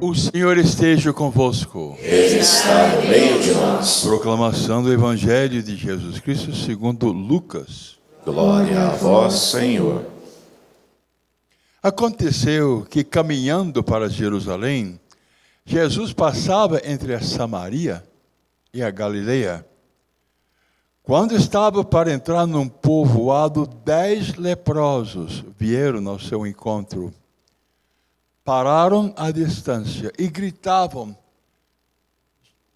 O Senhor esteja convosco. Ele está no meio de nós. Proclamação do Evangelho de Jesus Cristo segundo Lucas. Glória a vós, Senhor. Aconteceu que, caminhando para Jerusalém, Jesus passava entre a Samaria e a Galileia. Quando estava para entrar num povoado, 10 leprosos vieram ao seu encontro. Pararam à distância e gritavam: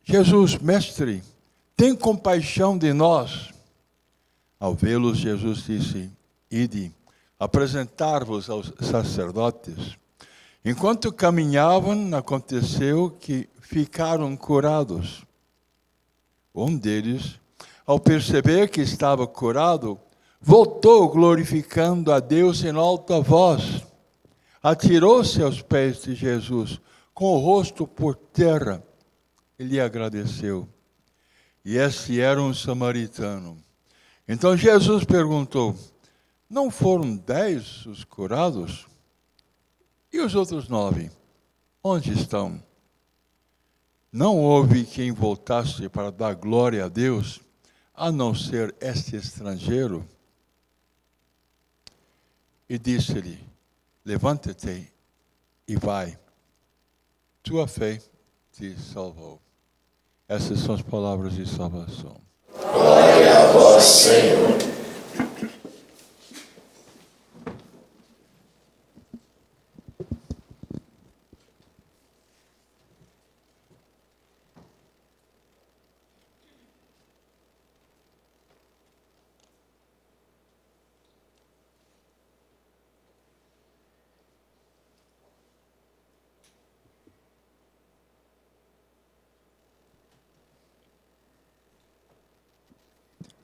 Jesus, mestre, tem compaixão de nós. Ao vê-los, Jesus disse: Ide, apresentar-vos aos sacerdotes. Enquanto caminhavam, aconteceu que ficaram curados. Um deles, ao perceber que estava curado, voltou glorificando a Deus em alta voz. Atirou-se aos pés de Jesus, com o rosto por terra, e lhe agradeceu. E esse era um samaritano. Então Jesus perguntou: não foram 10 os curados? E os outros 9? Onde estão? Não houve quem voltasse para dar glória a Deus, a não ser este estrangeiro. E disse-lhe: levanta-te e vai. Tua fé te salvou. Essas são as palavras de salvação. Glória a vós, Senhor.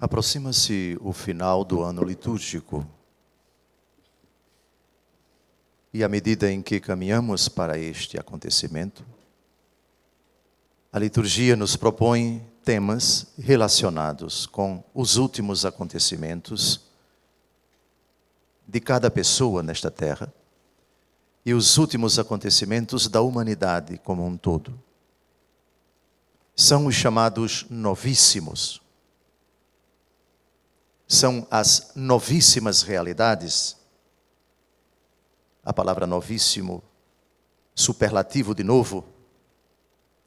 Aproxima-se o final do ano litúrgico. E à medida em que caminhamos para este acontecimento, a liturgia nos propõe temas relacionados com os últimos acontecimentos de cada pessoa nesta terra e os últimos acontecimentos da humanidade como um todo. São os chamados novíssimos. São as novíssimas realidades. A palavra novíssimo, superlativo de novo,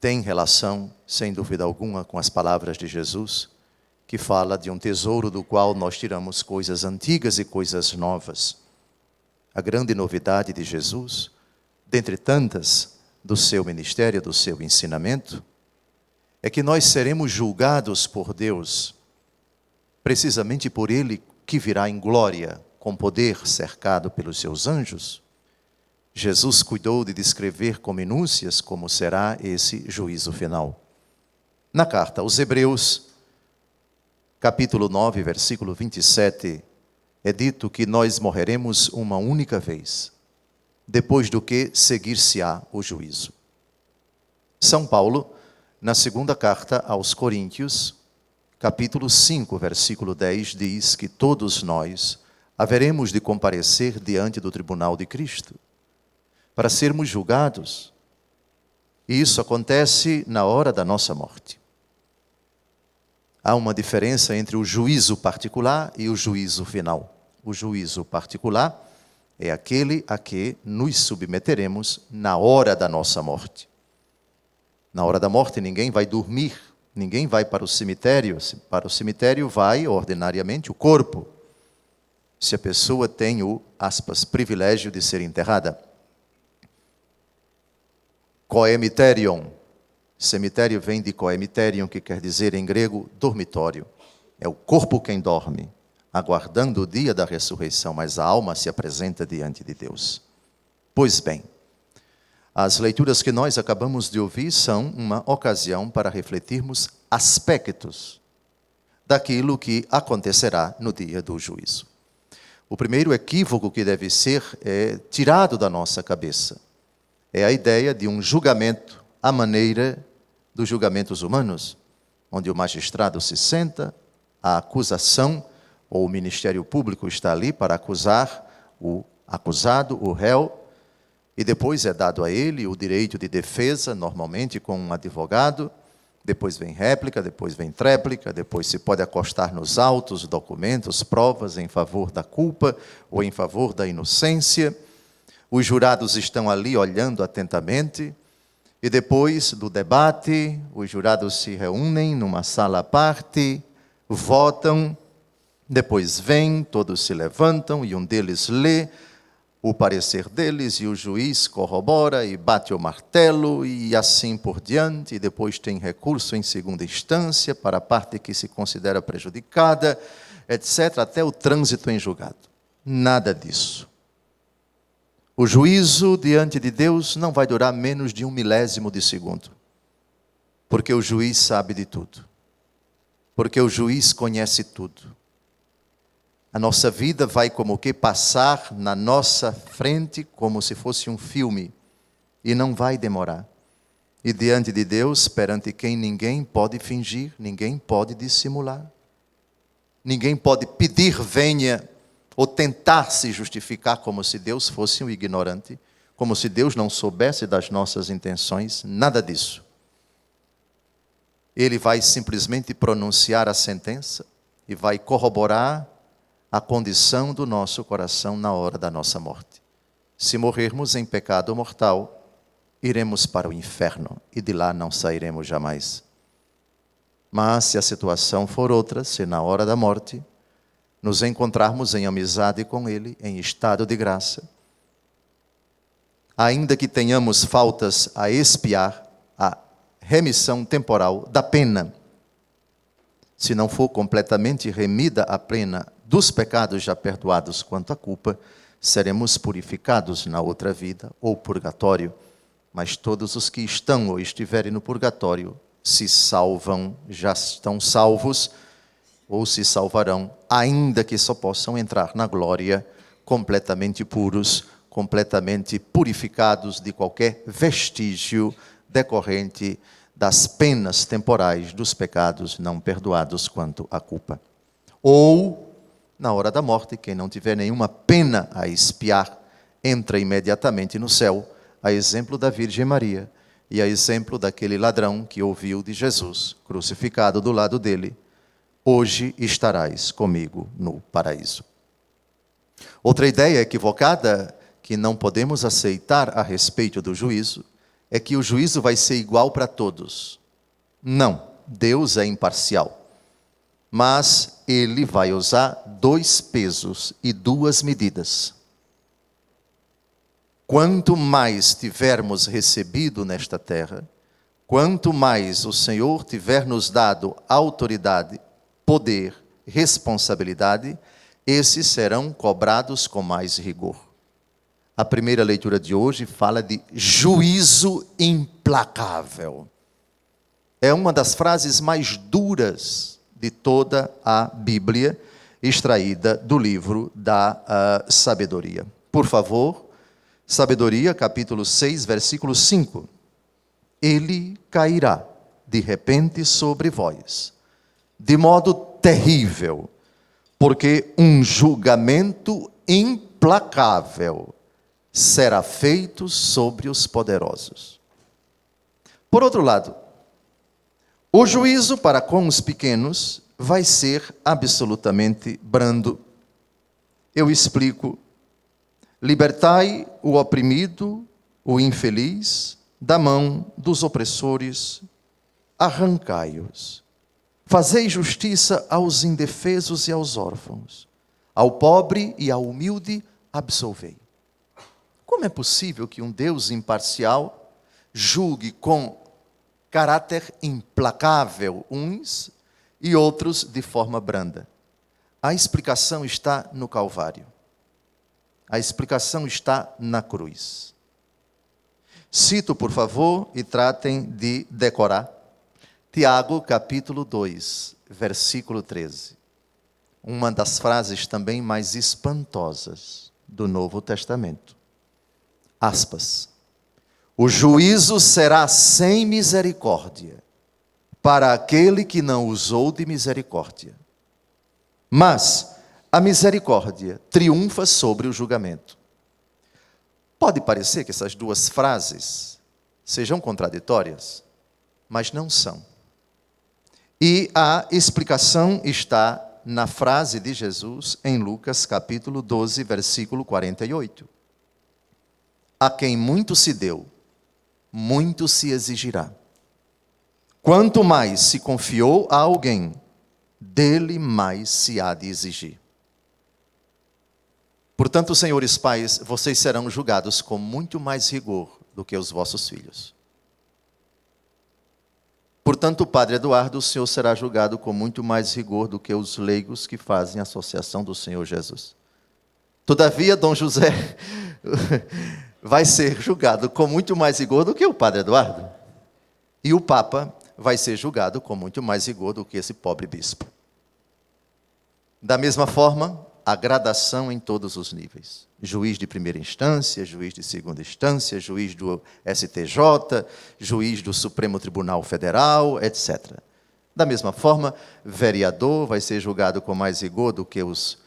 tem relação, sem dúvida alguma, com as palavras de Jesus, que fala de um tesouro do qual nós tiramos coisas antigas e coisas novas. A grande novidade de Jesus, dentre tantas do seu ministério, do seu ensinamento, é que nós seremos julgados por Deus, precisamente por Ele que virá em glória, com poder, cercado pelos seus anjos. Jesus cuidou de descrever com minúcias como será esse juízo final. Na carta aos Hebreus, capítulo 9, versículo 27, é dito que nós morreremos uma única vez, depois do que seguir-se-á o juízo. São Paulo, na segunda carta aos Coríntios, capítulo 5, versículo 10, diz que todos nós haveremos de comparecer diante do tribunal de Cristo para sermos julgados. E isso acontece na hora da nossa morte. Há uma diferença entre o juízo particular e o juízo final. O juízo particular é aquele a que nos submeteremos na hora da nossa morte. Na hora da morte ninguém vai dormir. Ninguém vai para o cemitério. Para o cemitério vai, ordinariamente, o corpo. Se a pessoa tem o, aspas, privilégio de ser enterrada. Coemiterion. Cemitério vem de coemiterion, que quer dizer em grego dormitório. É o corpo quem dorme, aguardando o dia da ressurreição, mas a alma se apresenta diante de Deus. Pois bem, as leituras que nós acabamos de ouvir são uma ocasião para refletirmos aspectos daquilo que acontecerá no dia do juízo. O primeiro equívoco que deve ser tirado da nossa cabeça é a ideia de um julgamento à maneira dos julgamentos humanos, onde o magistrado se senta, a acusação ou o Ministério Público está ali para acusar o acusado, o réu, E depois é dado a ele o direito de defesa, normalmente com um advogado. Depois vem réplica, depois vem tréplica, depois se pode acostar nos autos, documentos, provas em favor da culpa ou em favor da inocência. Os jurados estão ali olhando atentamente. E depois do debate, os jurados se reúnem numa sala à parte, votam, depois vêm, todos se levantam e um deles lê o parecer deles e o juiz corrobora e bate o martelo e assim por diante. E depois tem recurso em segunda instância para a parte que se considera prejudicada, etc., até o trânsito em julgado. Nada disso. O juízo diante de Deus não vai durar menos de 1/1000 de segundo, porque o juiz sabe de tudo, porque o juiz conhece tudo. A nossa vida vai como que passar na nossa frente como se fosse um filme, e não vai demorar. E diante de Deus, perante quem ninguém pode fingir, ninguém pode dissimular, ninguém pode pedir venha, ou tentar se justificar como se Deus fosse um ignorante, como se Deus não soubesse das nossas intenções, nada disso. Ele vai simplesmente pronunciar a sentença e vai corroborar a condição do nosso coração na hora da nossa morte. Se morrermos em pecado mortal, iremos para o inferno e de lá não sairemos jamais. Mas se a situação for outra, se na hora da morte nos encontrarmos em amizade com Ele, em estado de graça, ainda que tenhamos faltas a expiar, a remissão temporal da pena, se não for completamente remida a pena dos pecados já perdoados quanto à culpa, seremos purificados na outra vida ou purgatório. Mas todos os que estão ou estiverem no purgatório se salvam, já estão salvos, ou se salvarão, ainda que só possam entrar na glória completamente puros, completamente purificados de qualquer vestígio decorrente das penas temporais dos pecados não perdoados quanto à culpa. Ou, na hora da morte, quem não tiver nenhuma pena a expiar, entra imediatamente no céu, a exemplo da Virgem Maria e a exemplo daquele ladrão que ouviu de Jesus, crucificado do lado dele: hoje estarás comigo no paraíso. Outra ideia equivocada que não podemos aceitar a respeito do juízo é que o juízo vai ser igual para todos. Não, Deus é imparcial. Mas Ele vai usar 2 pesos e 2 medidas. Quanto mais tivermos recebido nesta terra, quanto mais o Senhor tiver nos dado autoridade, poder, responsabilidade, esses serão cobrados com mais rigor. A primeira leitura de hoje fala de juízo implacável. É uma das frases mais duras de toda a Bíblia, extraída do livro da sabedoria. Por favor, Sabedoria, capítulo 6, versículo 5. Ele cairá de repente sobre vós, de modo terrível, porque um julgamento implacável será feito sobre os poderosos. Por outro lado, o juízo para com os pequenos vai ser absolutamente brando. Eu explico. Libertai o oprimido, o infeliz, da mão dos opressores, arrancai-os. Fazei justiça aos indefesos e aos órfãos, ao pobre e ao humilde absolvei. Como é possível que um Deus imparcial julgue com caráter implacável uns e outros de forma branda? A explicação está no Calvário. A explicação está na cruz. Cito, por favor, e tratem de decorar, Tiago, capítulo 2, versículo 13. Uma das frases também mais espantosas do Novo Testamento. Aspas. O juízo será sem misericórdia para aquele que não usou de misericórdia. Mas a misericórdia triunfa sobre o julgamento. Pode parecer que essas duas frases sejam contraditórias, mas não são. E a explicação está na frase de Jesus em Lucas capítulo 12, versículo 48. A quem muito se deu, muito se exigirá. Quanto mais se confiou a alguém, dele mais se há de exigir. Portanto, senhores pais, vocês serão julgados com muito mais rigor do que os vossos filhos. Portanto, Padre Eduardo, o senhor será julgado com muito mais rigor do que os leigos que fazem a associação do Senhor Jesus. Todavia, Dom José vai ser julgado com muito mais rigor do que o Padre Eduardo. E o Papa vai ser julgado com muito mais rigor do que esse pobre bispo. Da mesma forma, a gradação em todos os níveis. Juiz de primeira instância, juiz de segunda instância, juiz do STJ, juiz do Supremo Tribunal Federal, etc. Da mesma forma, vereador vai ser julgado com mais rigor do que os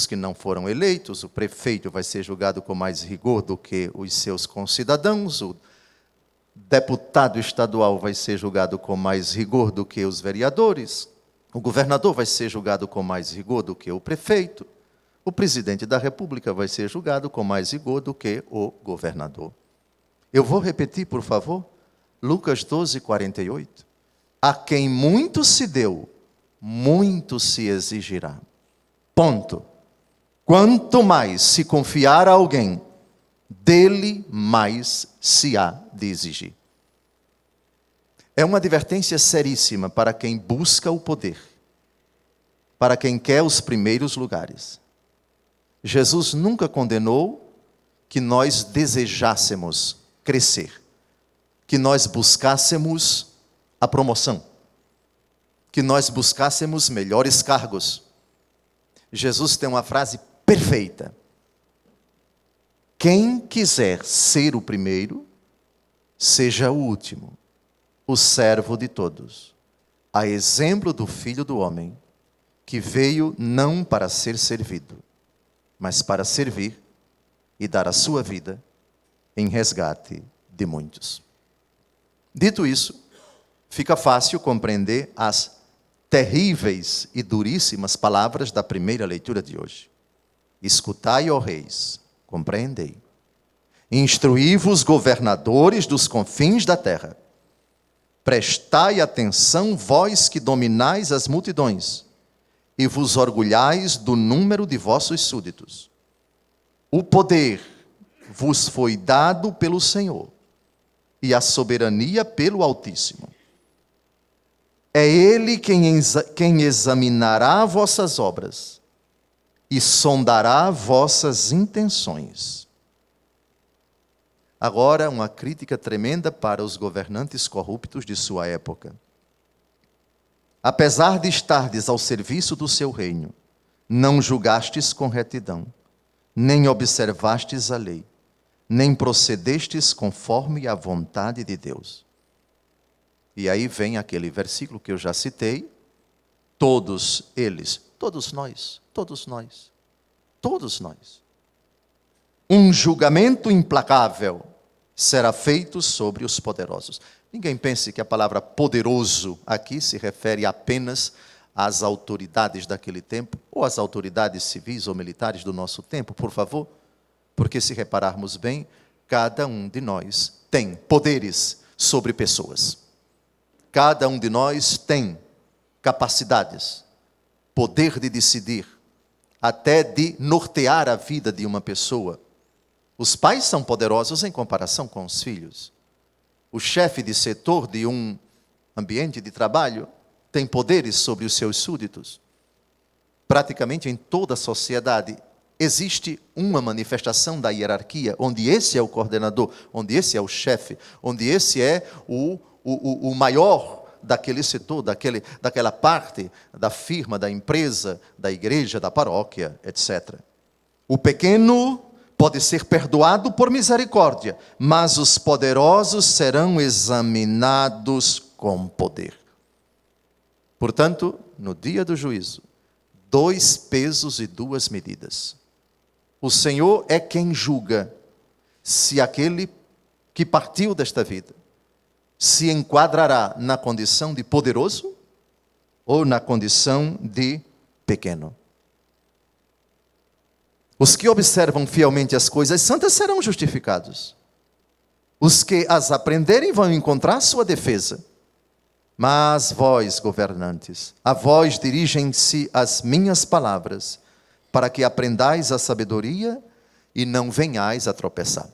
que não foram eleitos, o prefeito vai ser julgado com mais rigor do que os seus concidadãos, o deputado estadual vai ser julgado com mais rigor do que os vereadores, o governador vai ser julgado com mais rigor do que o prefeito, o presidente da República vai ser julgado com mais rigor do que o governador. Eu vou repetir, por favor, Lucas 12, 48. A quem muito se deu, muito se exigirá. Ponto. Quanto mais se confiar a alguém, dele mais se há de exigir. É uma advertência seríssima para quem busca o poder, para quem quer os primeiros lugares. Jesus nunca condenou que nós desejássemos crescer, que nós buscássemos a promoção, que nós buscássemos melhores cargos. Jesus tem uma frase perfeita. Quem quiser ser o primeiro, seja o último, o servo de todos, a exemplo do Filho do Homem, que veio não para ser servido, mas para servir e dar a sua vida em resgate de muitos. Dito isso, fica fácil compreender as terríveis e duríssimas palavras da primeira leitura de hoje. Escutai, ó reis, compreendei. Instruí-vos, governadores dos confins da terra. Prestai atenção, vós que dominais as multidões, e vos orgulhais do número de vossos súditos. O poder vos foi dado pelo Senhor, e a soberania pelo Altíssimo. É Ele quem examinará vossas obras e sondará vossas intenções. Agora, uma crítica tremenda para os governantes corruptos de sua época. Apesar de estardes ao serviço do seu reino, não julgastes com retidão, nem observastes a lei, nem procedestes conforme a vontade de Deus. E aí vem aquele versículo que eu já citei, todos eles, todos nós, um julgamento implacável será feito sobre os poderosos. Ninguém pense que a palavra poderoso aqui se refere apenas às autoridades daquele tempo, ou às autoridades civis ou militares do nosso tempo, por favor, porque se repararmos bem, cada um de nós tem poderes sobre pessoas. Cada um de nós tem capacidades, poder de decidir, até de nortear a vida de uma pessoa. Os pais são poderosos em comparação com os filhos. O chefe de setor de um ambiente de trabalho tem poderes sobre os seus súditos. Praticamente em toda a sociedade existe uma manifestação da hierarquia, onde esse é o coordenador, onde esse é o chefe, onde esse é o maior daquele setor, daquela parte da firma, da empresa, da igreja, da paróquia, etc. O pequeno pode ser perdoado por misericórdia, mas os poderosos serão examinados com poder. Portanto, no dia do juízo, 2 pesos e 2 medidas. O Senhor é quem julga. se aquele que partiu desta vida se enquadrará na condição de poderoso ou na condição de pequeno. Os que observam fielmente as coisas santas serão justificados. Os que as aprenderem vão encontrar sua defesa. Mas vós, governantes, a vós dirigem-se as minhas palavras, para que aprendais a sabedoria e não venhais a tropeçar.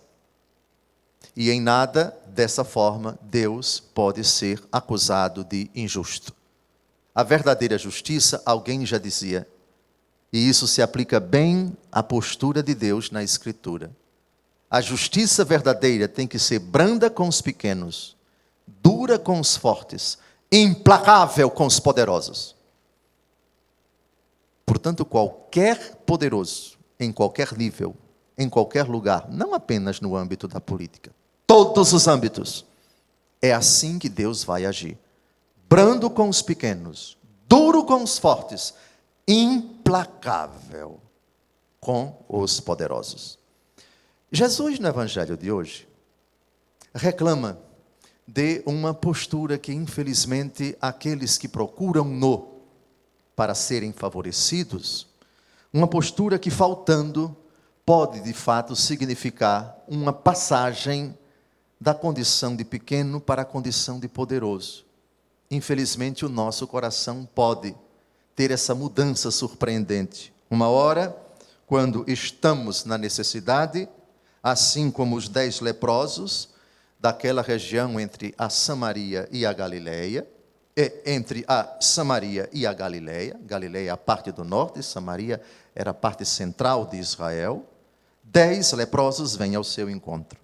E em nada, dessa forma, Deus pode ser acusado de injusto. A verdadeira justiça, alguém já dizia, e isso se aplica bem à postura de Deus na Escritura. A justiça verdadeira tem que ser branda com os pequenos, dura com os fortes, implacável com os poderosos. Portanto, qualquer poderoso, em qualquer nível, em qualquer lugar, não apenas no âmbito da política, todos os âmbitos, é assim que Deus vai agir. Brando com os pequenos, duro com os fortes, implacável com os poderosos. Jesus, no Evangelho de hoje, reclama de uma postura que, infelizmente, aqueles que procuram-no para serem favorecidos, uma postura que, faltando, pode, de fato, significar uma passagem da condição de pequeno para a condição de poderoso. Infelizmente, o nosso coração pode ter essa mudança surpreendente. Uma hora, quando estamos na necessidade, assim como os 10 leprosos daquela região entre a Samaria e a Galileia, entre a Samaria e a Galileia, Galileia é a parte do norte, Samaria era a parte central de Israel, 10 leprosos vêm ao seu encontro.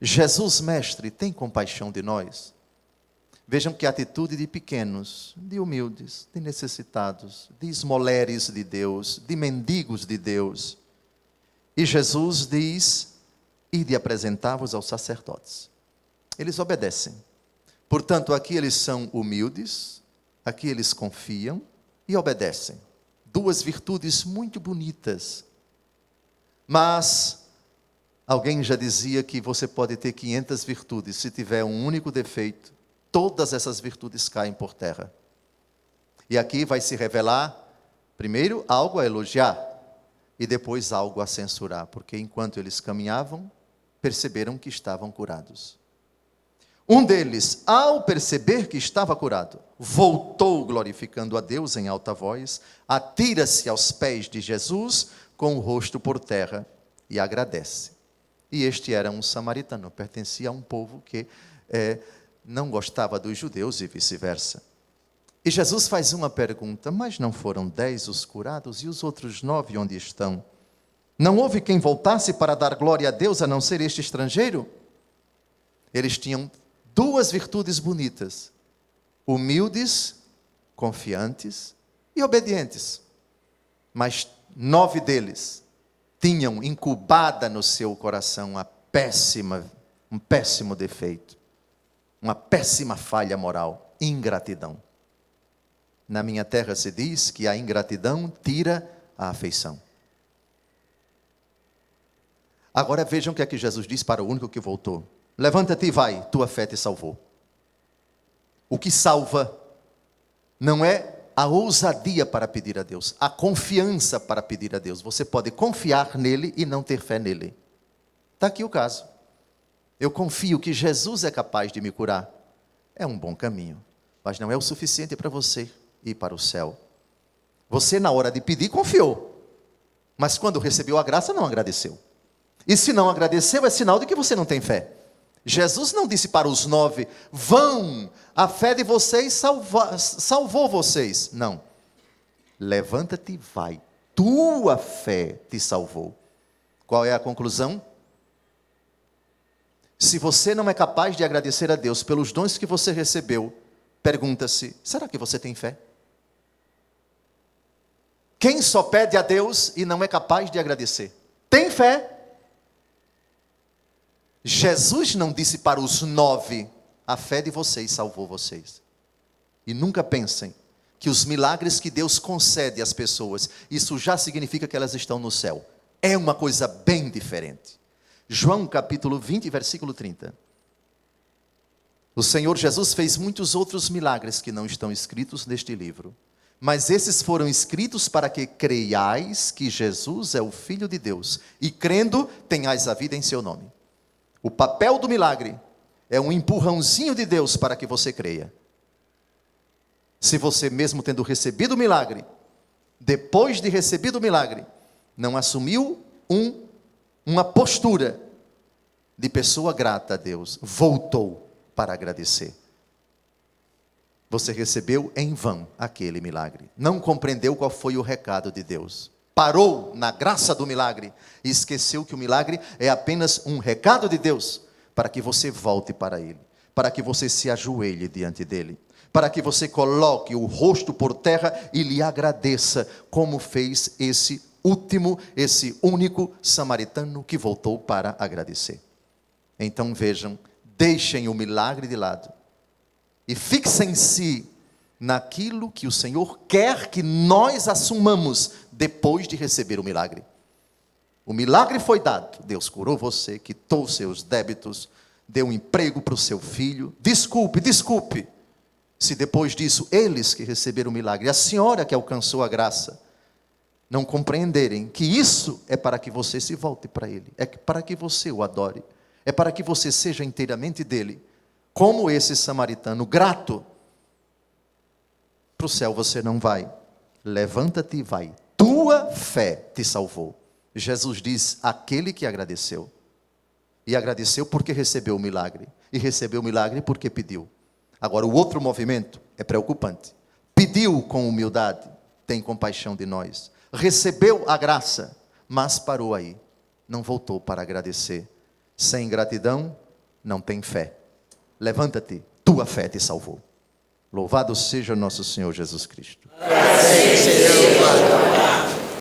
Jesus, mestre, tem compaixão de nós. Vejam que atitude de pequenos, de humildes, de necessitados, de esmoleres de Deus, de mendigos de Deus. E Jesus diz, ide apresentar-vos aos sacerdotes. Eles obedecem. Portanto, aqui eles são humildes, aqui eles confiam e obedecem. 2 virtudes muito bonitas. Mas alguém já dizia que você pode ter 500 virtudes, se tiver um único defeito, todas essas virtudes caem por terra. E aqui vai se revelar, primeiro, algo a elogiar, e depois algo a censurar, porque enquanto eles caminhavam, perceberam que estavam curados. Um deles, ao perceber que estava curado, voltou glorificando a Deus em alta voz, atira-se aos pés de Jesus, com o rosto por terra, e agradece. E este era um samaritano, pertencia a um povo que não gostava dos judeus e vice-versa. E Jesus faz uma pergunta, mas não foram 10 os curados e os outros 9 onde estão? Não houve quem voltasse para dar glória a Deus a não ser este estrangeiro? Eles tinham 2 virtudes bonitas, humildes, confiantes e obedientes. Mas 9 deles tinham incubada no seu coração um péssimo defeito. Uma péssima falha moral, ingratidão. Na minha terra se diz que a ingratidão tira a afeição. Agora vejam o que é que Jesus diz para o único que voltou. Levanta-te e vai, tua fé te salvou. O que salva não é a ousadia para pedir a Deus, a confiança para pedir a Deus. Você pode confiar nele e não ter fé nele. Está aqui o caso. Eu confio que Jesus é capaz de me curar. É um bom caminho, mas não é o suficiente para você ir para o céu. Você, na hora de pedir, confiou, mas quando recebeu a graça, não agradeceu. E se não agradeceu, é sinal de que você não tem fé. Jesus não disse para os 9, vão, a fé de vocês salvou vocês. Não. Levanta-te e vai, tua fé te salvou. Qual é a conclusão? Se você não é capaz de agradecer a Deus pelos dons que você recebeu, pergunta-se, será que você tem fé? Quem só pede a Deus e não é capaz de agradecer? Tem fé? Jesus não disse para os 9, a fé de vocês salvou vocês. E nunca pensem que os milagres que Deus concede às pessoas, isso já significa que elas estão no céu. É uma coisa bem diferente. João capítulo 20, versículo 30. O Senhor Jesus fez muitos outros milagres que não estão escritos neste livro. Mas esses foram escritos para que creiais que Jesus é o Filho de Deus. E crendo, tenhais a vida em seu nome. O papel do milagre é um empurrãozinho de Deus para que você creia. Se você mesmo tendo recebido o milagre, depois de recebido o milagre, não assumiu uma postura de pessoa grata a Deus, voltou para agradecer. Você recebeu em vão aquele milagre. Não compreendeu qual foi o recado de Deus. Parou na graça do milagre e esqueceu que o milagre é apenas um recado de Deus para que você volte para Ele, para que você se ajoelhe diante dEle, para que você coloque o rosto por terra e lhe agradeça, como fez esse único samaritano que voltou para agradecer. Então vejam, deixem o milagre de lado e fixem-se naquilo que o Senhor quer que nós assumamos depois de receber o milagre. O milagre foi dado, Deus curou você, quitou seus débitos, deu um emprego para o seu filho. Desculpe, se depois disso, eles que receberam o milagre, a senhora que alcançou a graça, não compreenderem que isso é para que você se volte para Ele, é para que você o adore, é para que você seja inteiramente dele. Como esse samaritano grato, para o céu você não vai. Levanta-te e vai. Tua fé te salvou. Jesus diz, aquele que agradeceu. E agradeceu porque recebeu o milagre. E recebeu o milagre porque pediu. Agora o outro movimento é preocupante. Pediu com humildade, tem compaixão de nós. Recebeu a graça, mas parou aí. Não voltou para agradecer. Sem gratidão, não tem fé. Levanta-te, tua fé te salvou. Louvado seja nosso Senhor Jesus Cristo.